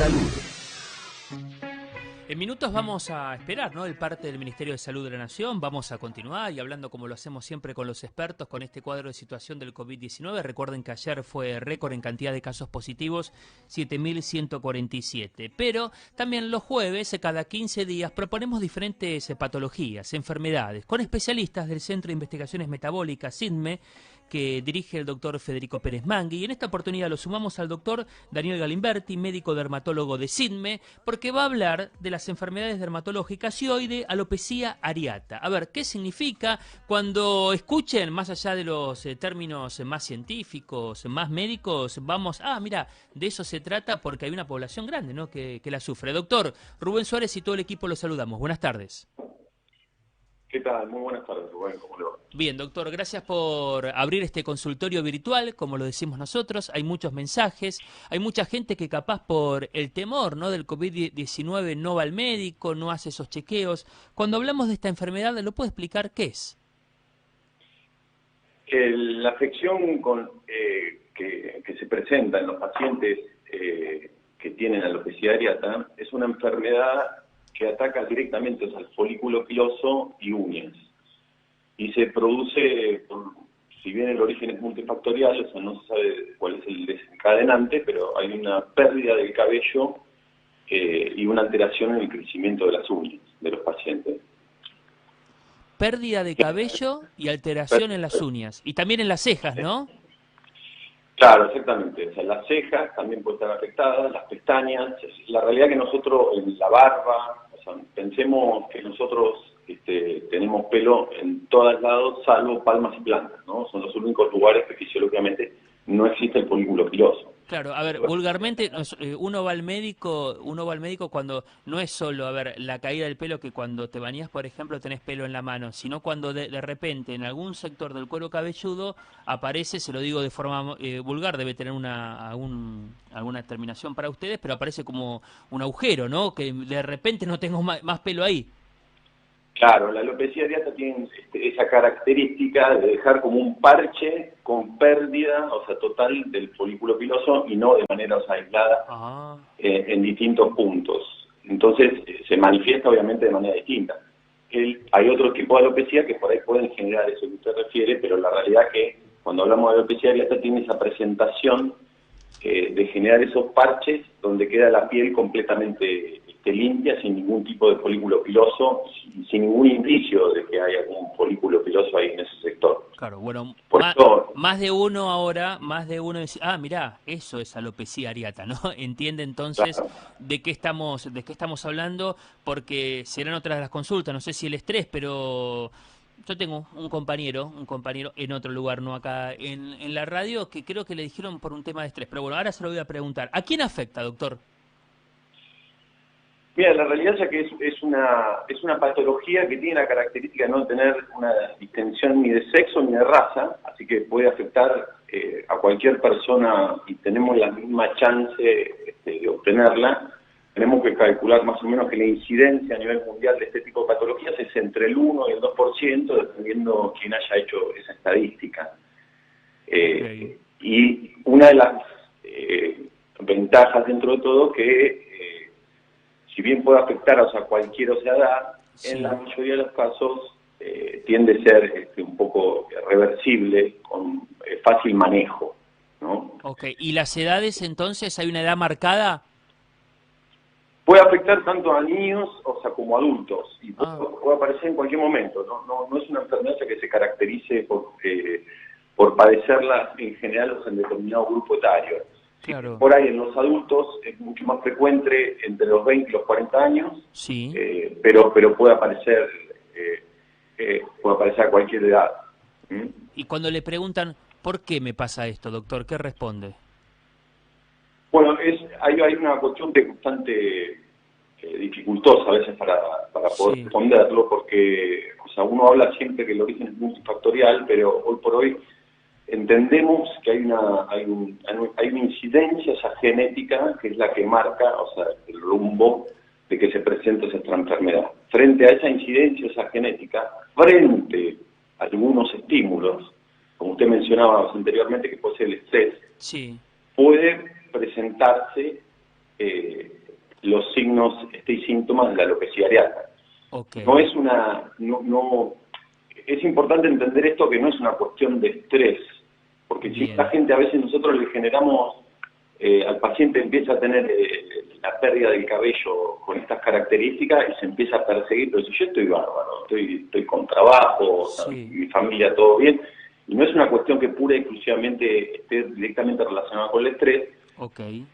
Salud. En minutos vamos a esperar, ¿no?, el parte del Ministerio de Salud de la Nación. Vamos a continuar y hablando como lo hacemos siempre con los expertos con este cuadro de situación del COVID-19. Recuerden que ayer fue récord en cantidad de casos positivos, 7.147. Pero también los jueves, cada 15 días, proponemos diferentes patologías, enfermedades, con especialistas del Centro de Investigaciones Metabólicas, CINME, que dirige el doctor Federico Pérez Mangui. Y en esta oportunidad lo sumamos al doctor Daniel Galimberti, médico dermatólogo de CINME, porque va a hablar de las enfermedades dermatológicas y hoy de alopecia areata. A ver, ¿qué significa? Cuando escuchen, más allá de los términos más científicos, más médicos, vamos, mira, de eso se trata porque hay una población grande, ¿no?, que la sufre. Doctor Rubén Suárez y todo el equipo lo saludamos. Buenas tardes. ¿Qué tal? Muy buenas tardes, Rubén. ¿Cómo le va? Bien, doctor, gracias por abrir este consultorio virtual, como lo decimos nosotros. Hay muchos mensajes, hay mucha gente que capaz por el temor, ¿no?, del COVID-19 no va al médico, no hace esos chequeos. Cuando hablamos de esta enfermedad, ¿lo puede explicar qué es? La afección que se presenta en los pacientes que tienen alopecia areata es una enfermedad que ataca directamente al folículo piloso y uñas. Y se produce, si bien el origen es multifactorial, o sea, no se sabe cuál es el desencadenante, pero hay una pérdida del cabello y una alteración en el crecimiento de las uñas de los pacientes. Pérdida de cabello y alteración en las uñas. Y también en las cejas, ¿no? Claro, exactamente. O sea, las cejas también pueden estar afectadas, las pestañas. La realidad que nosotros, en la barba, o sea, pensemos que nosotros tenemos pelo en todos lados, salvo palmas y plantas, ¿no? Son los únicos lugares que fisiológicamente no existe el folículo piloso. Claro, a ver, vulgarmente uno va al médico cuando no es solo, a ver, la caída del pelo, que cuando te bañas, por ejemplo, tenés pelo en la mano, sino cuando de repente en algún sector del cuero cabelludo aparece, se lo digo de forma vulgar, debe tener alguna terminación para ustedes, pero aparece como un agujero, ¿no? Que de repente no tengo más pelo ahí. Claro, la alopecia areata tiene esa característica de dejar como un parche con pérdida, o sea, total del folículo piloso y no de manera aislada en distintos puntos. Entonces, se manifiesta obviamente de manera distinta. Hay otros tipos de alopecia que por ahí pueden generar eso que usted refiere, pero la realidad que cuando hablamos de alopecia areata tiene esa presentación de generar esos parches donde queda la piel completamente limpia, sin ningún tipo de folículo piloso, sin ningún indicio de que hay algún folículo piloso ahí en ese sector. Claro, bueno, eso, más de uno dice, mirá, eso es alopecia areata, ¿no? Entiende entonces claro. de qué estamos hablando, porque serán otras de las consultas, no sé si el estrés, pero yo tengo un compañero en otro lugar, no acá en la radio, que creo que le dijeron por un tema de estrés, pero bueno, ahora se lo voy a preguntar. ¿A quién afecta, doctor? Mira, la realidad es que es una patología que tiene la característica de no tener una distinción ni de sexo ni de raza, así que puede afectar a cualquier persona y tenemos la misma chance de obtenerla. Tenemos que calcular más o menos que la incidencia a nivel mundial de este tipo de patologías es entre el 1 y el 2%, dependiendo quién haya hecho esa estadística. Okay. Y una de las ventajas dentro de todo que si bien puede afectar a cualquier edad, sí, en la mayoría de los casos tiende a ser un poco reversible, con fácil manejo, ¿no? Ok, ¿y las edades entonces hay una edad marcada? Puede afectar tanto a niños, como a adultos, y puede aparecer en cualquier momento. No es una enfermedad que se caracterice por padecerla en general o en determinado grupo etario. Claro. Por ahí en los adultos es mucho más frecuente entre los 20 y los 40 años, sí, pero puede aparecer a cualquier edad. ¿Mm? Y cuando le preguntan, ¿por qué me pasa esto, doctor? ¿Qué responde? Bueno, hay una cuestión de bastante dificultosa a veces para poder responderlo, porque uno habla siempre que el origen es multifactorial, pero hoy por hoy entendemos que hay una incidencia esa genética que es la que marca el rumbo de que se presenta esa enfermedad. Frente a esa incidencia, esa genética, frente a algunos estímulos, como usted mencionaba anteriormente, que puede ser el estrés, sí, puede presentarse los signos y síntomas de la alopecia areata. Okay. No es es importante entender esto, que no es una cuestión de estrés, porque si la gente, a veces nosotros le generamos, al paciente empieza a tener la pérdida del cabello con estas características y se empieza a perseguir, pero si yo estoy bárbaro, estoy con trabajo, sí. O sea, mi familia todo bien, y no es una cuestión que pura y exclusivamente esté directamente relacionada con el estrés, okay.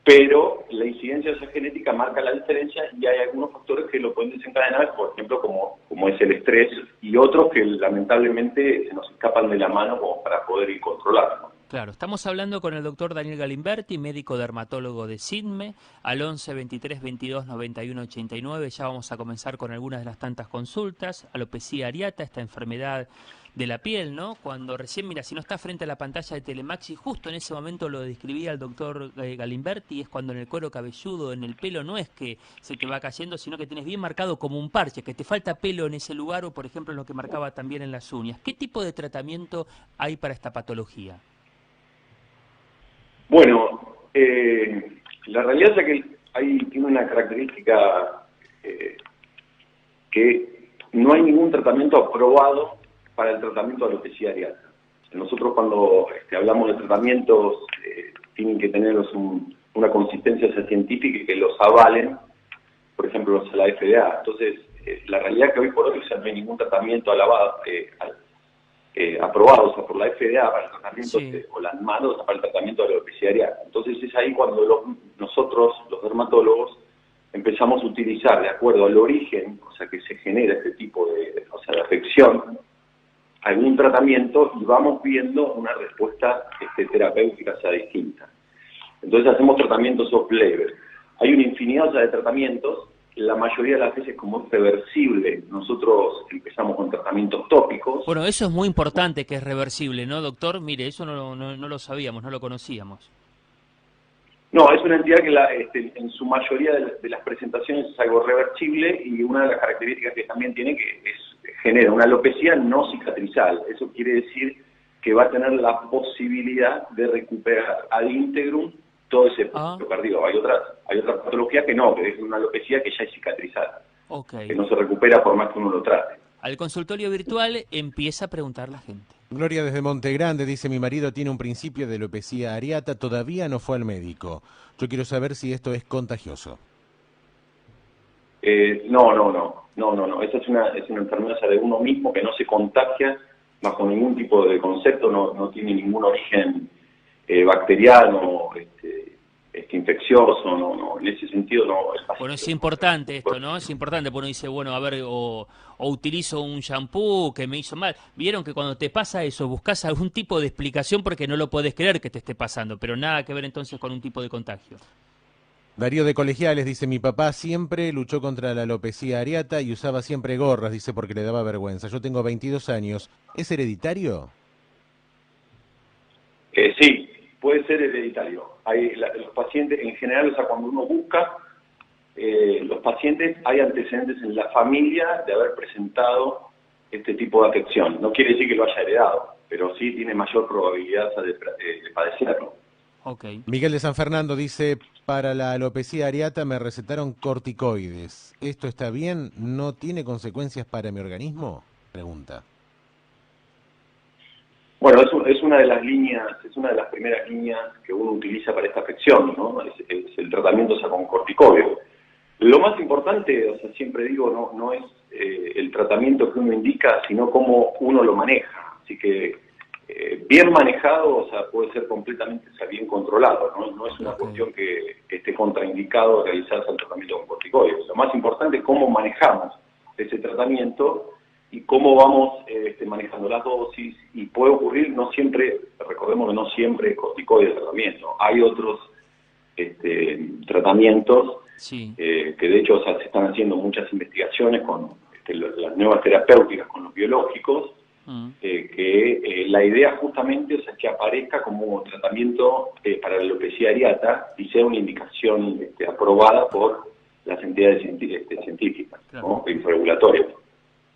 Pero la incidencia de esa genética marca la diferencia y hay algunos factores que lo pueden desencadenar, por ejemplo, como es el estrés, y otros que lamentablemente se nos escapan de la mano como para poder ir controlando. Claro, estamos hablando con el doctor Daniel Galimberti, médico dermatólogo de SIDME, al 11 23 22 91 89. Ya vamos a comenzar con algunas de las tantas consultas. Alopecia areata, esta enfermedad de la piel, ¿no? Cuando recién, mira, si no está frente a la pantalla de Telemaxi, justo en ese momento lo describía el doctor Galimberti, es cuando en el cuero cabelludo, en el pelo, no es que se te va cayendo, sino que tienes bien marcado como un parche, que te falta pelo en ese lugar, o por ejemplo en lo que marcaba también en las uñas. ¿Qué tipo de tratamiento hay para esta patología? Bueno, la realidad es que tiene una característica que no hay ningún tratamiento aprobado para el tratamiento de alopecia areata. Nosotros cuando hablamos de tratamientos tienen que tener una consistencia científica y que los avalen, por ejemplo, los de la FDA. Entonces, la realidad es que hoy por hoy no hay ningún tratamiento aprobados por la FDA para el tratamiento, o las manos para el tratamiento de la alopecia areata. Entonces es ahí cuando nosotros, los dermatólogos, empezamos a utilizar, de acuerdo al origen, o sea, que se genera este tipo de afección, algún tratamiento y vamos viendo una respuesta terapéutica sea distinta. Entonces hacemos tratamientos off-label. Hay una infinidad de tratamientos. La mayoría de las veces, como es reversible, nosotros empezamos con tratamientos tópicos. Bueno, eso es muy importante, que es reversible, ¿no, doctor? Mire, eso no lo sabíamos, no lo conocíamos. No, es una entidad que en su mayoría de las presentaciones es algo reversible, y una de las características que también tiene genera una alopecia no cicatrizal. Eso quiere decir que va a tener la posibilidad de recuperar ad integrum todo ese punto perdido. Hay otra patología que es una alopecia que ya es cicatrizada, que no se recupera por más que uno lo trate. Al consultorio virtual empieza a preguntar la gente. Gloria desde Montegrande dice: mi marido tiene un principio de alopecia areata, todavía no fue al médico. Yo quiero saber si esto es contagioso. No. Esa es una enfermedad de uno mismo que no se contagia bajo ningún tipo de concepto, no tiene ningún origen bacteriano, infeccioso, no, en ese sentido no. Bueno, es importante esto, ¿no? Es importante, porque uno dice, bueno, a ver, o utilizo un shampoo que me hizo mal. Vieron que cuando te pasa eso, buscas algún tipo de explicación porque no lo podés creer que te esté pasando, pero nada que ver entonces con un tipo de contagio. Darío de Colegiales dice: mi papá siempre luchó contra la alopecia areata y usaba siempre gorras, dice, porque le daba vergüenza. Yo tengo 22 años. ¿Es hereditario? Sí, puede ser hereditario. Los pacientes, en general, o sea, cuando uno busca, los pacientes, hay antecedentes en la familia de haber presentado este tipo de afección. No quiere decir que lo haya heredado, pero sí tiene mayor probabilidad de padecerlo. Okay. Miguel de San Fernando dice: para la alopecia areata me recetaron corticoides. ¿Esto está bien? ¿No tiene consecuencias para mi organismo? Pregunta. Bueno, es una de las líneas, es una de las primeras líneas que uno utiliza para esta afección, ¿no? Es el tratamiento, o sea, con corticoides. Lo más importante, o sea, siempre digo, no es el tratamiento que uno indica, sino cómo uno lo maneja. Así que bien manejado, o sea, puede ser completamente, o sea, bien controlado, ¿no? No es una cuestión que esté contraindicado realizarse el tratamiento con corticoides. Lo más importante es cómo manejamos ese tratamiento y cómo vamos manejando las dosis, y puede ocurrir, no siempre, recordemos que no siempre es corticoide el tratamiento, hay otros tratamientos que de hecho, o sea, se están haciendo muchas investigaciones con las nuevas terapéuticas, con los biológicos, que la idea justamente, o sea, es que aparezca como tratamiento para la alopecia areata y sea una indicación aprobada por las entidades científicas, ¿no? Y regulatorias.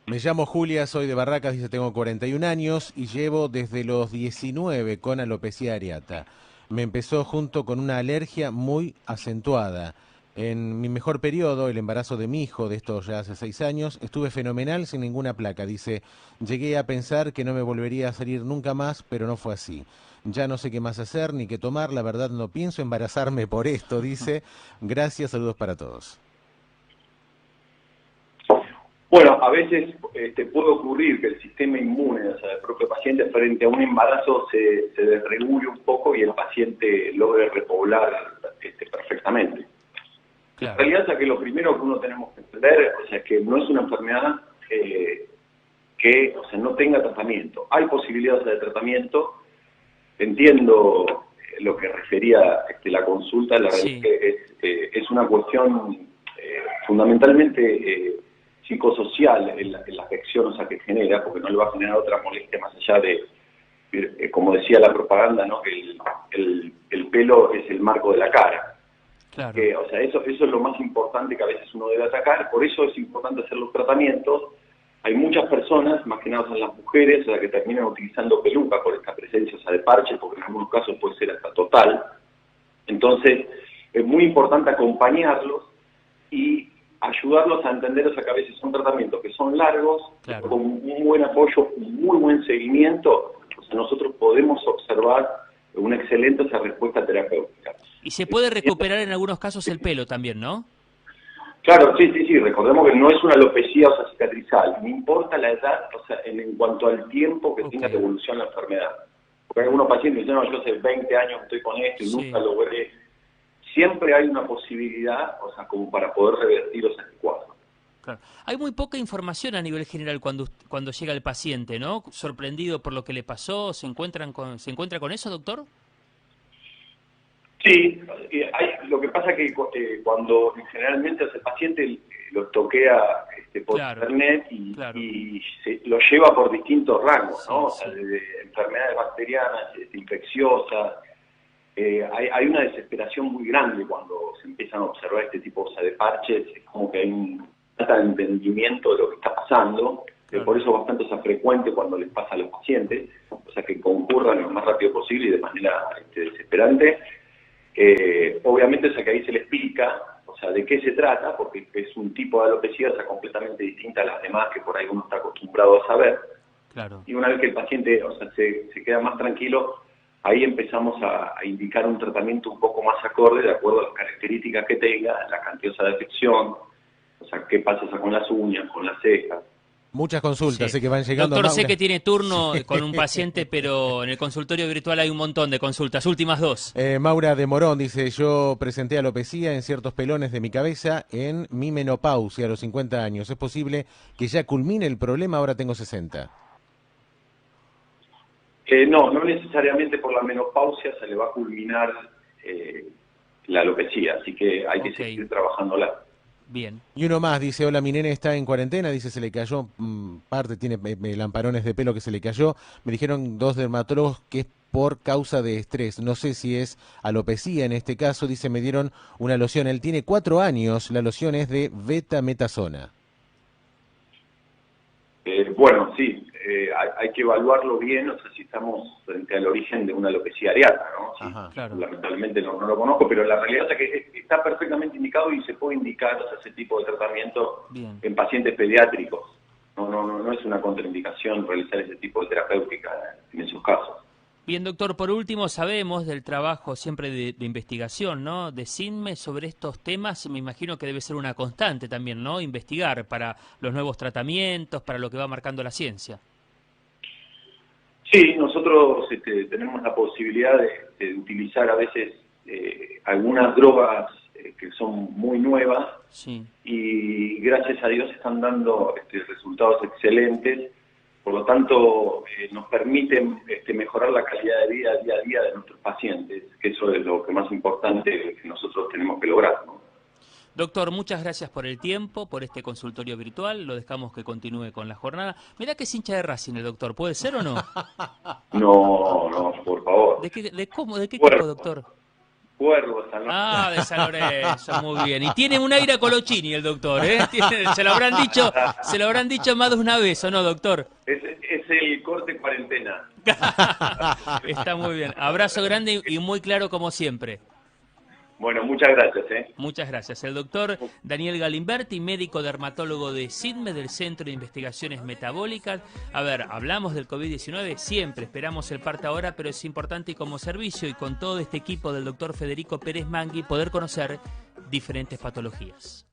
Me llamo Julia, soy de Barracas, dice, tengo 41 años y llevo desde los 19 con alopecia areata. Me empezó junto con una alergia muy acentuada. En mi mejor periodo, el embarazo de mi hijo, de esto ya hace 6 años, estuve fenomenal sin ninguna placa. Dice, llegué a pensar que no me volvería a salir nunca más, pero no fue así. Ya no sé qué más hacer ni qué tomar, la verdad no pienso embarazarme por esto, dice. Gracias, saludos para todos. Bueno, a veces puede ocurrir que el sistema inmune, o sea, el propio paciente frente a un embarazo se desregule un poco y el paciente logre repoblar perfectamente. Claro. En realidad es que lo primero que uno tenemos que entender, o sea, que no es una enfermedad que, o sea, no tenga tratamiento. Hay posibilidades de tratamiento. Entiendo lo que refería la consulta, la Sí. realidad es que es una cuestión fundamentalmente psicosocial en la afección, o sea, que genera, porque no le va a generar otra molestia más allá de como decía la propaganda, ¿no? Que el pelo es el marco de la cara. Claro. O sea, eso es lo más importante que a veces uno debe atacar, por eso es importante hacer los tratamientos. Hay muchas personas, más que nada son las mujeres, o sea, que terminan utilizando peluca por esta presencia, o sea, de parche, porque en algunos casos puede ser hasta total. Entonces, es muy importante acompañarlos y ayudarlos a entender, o sea, que a veces son tratamientos que son largos, Claro. con un buen apoyo, un muy buen seguimiento, o sea, nosotros podemos observar una excelente respuesta terapéutica. Y se puede recuperar en algunos casos el pelo también, ¿no? Claro, sí, recordemos que no es una alopecia, o sea, cicatrizal, no importa la edad, o sea, en cuanto al tiempo que tenga de evolución la enfermedad. Porque hay algunos pacientes dicen, no, yo hace 20 años estoy con esto y nunca logré. Siempre hay una posibilidad, o sea, como para poder revertir ese cuadro. Claro. Hay muy poca información a nivel general cuando llega el paciente, ¿no? Sorprendido por lo que le pasó, ¿se encuentra con eso, doctor? Sí, lo que pasa que cuando generalmente el paciente lo toquea por internet y lo lleva por distintos rangos, ¿no? O sea, desde enfermedades bacterianas, infecciosas. Hay una desesperación muy grande cuando se empiezan a observar este tipo, o sea, de parches. Es como que hay un falta de entendimiento de lo que está pasando. Por eso es bastante frecuente cuando les pasa a los pacientes, o sea, que concurran lo más rápido posible y de manera desesperante. Obviamente, o sea, que ahí se le explica, o sea, de qué se trata, porque es un tipo de alopecia, o sea, completamente distinta a las demás que por ahí uno está acostumbrado a saber. Claro. Y una vez que el paciente, o sea, se queda más tranquilo, ahí empezamos a indicar un tratamiento un poco más acorde, de acuerdo a las características que tenga, la cantidad de afección, o sea, qué pasa con las uñas, con las cejas. Muchas consultas, sé que van llegando. Doctor, sé que tiene turno con un paciente, pero en el consultorio virtual hay un montón de consultas. Últimas dos. Maura de Morón dice, yo presenté alopecia en ciertos pelones de mi cabeza en mi menopausia a los 50 años. ¿Es posible que ya culmine el problema? Ahora tengo 60. No necesariamente por la menopausia se le va a culminar la alopecia, así que hay que seguir trabajándola. Bien. Y uno más dice, hola, mi nene está en cuarentena, dice, se le cayó parte, tiene lamparones de pelo que se le cayó. Me dijeron 2 dermatólogos que es por causa de estrés. No sé si es alopecia en este caso, dice, me dieron una loción. Él tiene 4 años, la loción es de betametasona. Bueno, sí, hay que evaluarlo bien, o sea, si estamos frente al origen de una alopecia areata, ¿no? Sí, claro. Lamentablemente no lo conozco, pero la realidad es que está perfectamente indicado y se puede indicar, o sea, ese tipo de tratamiento en pacientes pediátricos. No es una contraindicación realizar ese tipo de terapéutica en esos casos. Bien, doctor, por último, sabemos del trabajo siempre de investigación, ¿no? De CINME sobre estos temas, me imagino que debe ser una constante también, ¿no? Investigar para los nuevos tratamientos, para lo que va marcando la ciencia. Sí, nosotros tenemos la posibilidad de utilizar a veces algunas drogas que son muy nuevas y gracias a Dios están dando resultados excelentes. Por lo tanto, nos permiten mejorar la calidad de vida día a día de nuestros pacientes, que eso es lo que más importante que nosotros tenemos que lograr, ¿no? Doctor, muchas gracias por el tiempo, por este consultorio virtual. Lo dejamos que continúe con la jornada. Mirá que es hincha de Racing el doctor, ¿puede ser o no? No, por favor. ¿De qué equipo, doctor? Cuervo, San Lorenzo. Ah, de San Lorenzo, muy bien. Y tiene un aire a Colochini el doctor, ¿eh? Se lo habrán dicho más de una vez, ¿o no, doctor? Es el corte cuarentena. Está muy bien. Abrazo grande y muy claro como siempre. Bueno, muchas gracias. Muchas gracias. El doctor Daniel Galimberti, médico dermatólogo de SIDME, del Centro de Investigaciones Metabólicas. A ver, hablamos del COVID-19, siempre esperamos el parte ahora, pero es importante, y como servicio y con todo este equipo del doctor Federico Pérez Mangui, poder conocer diferentes patologías.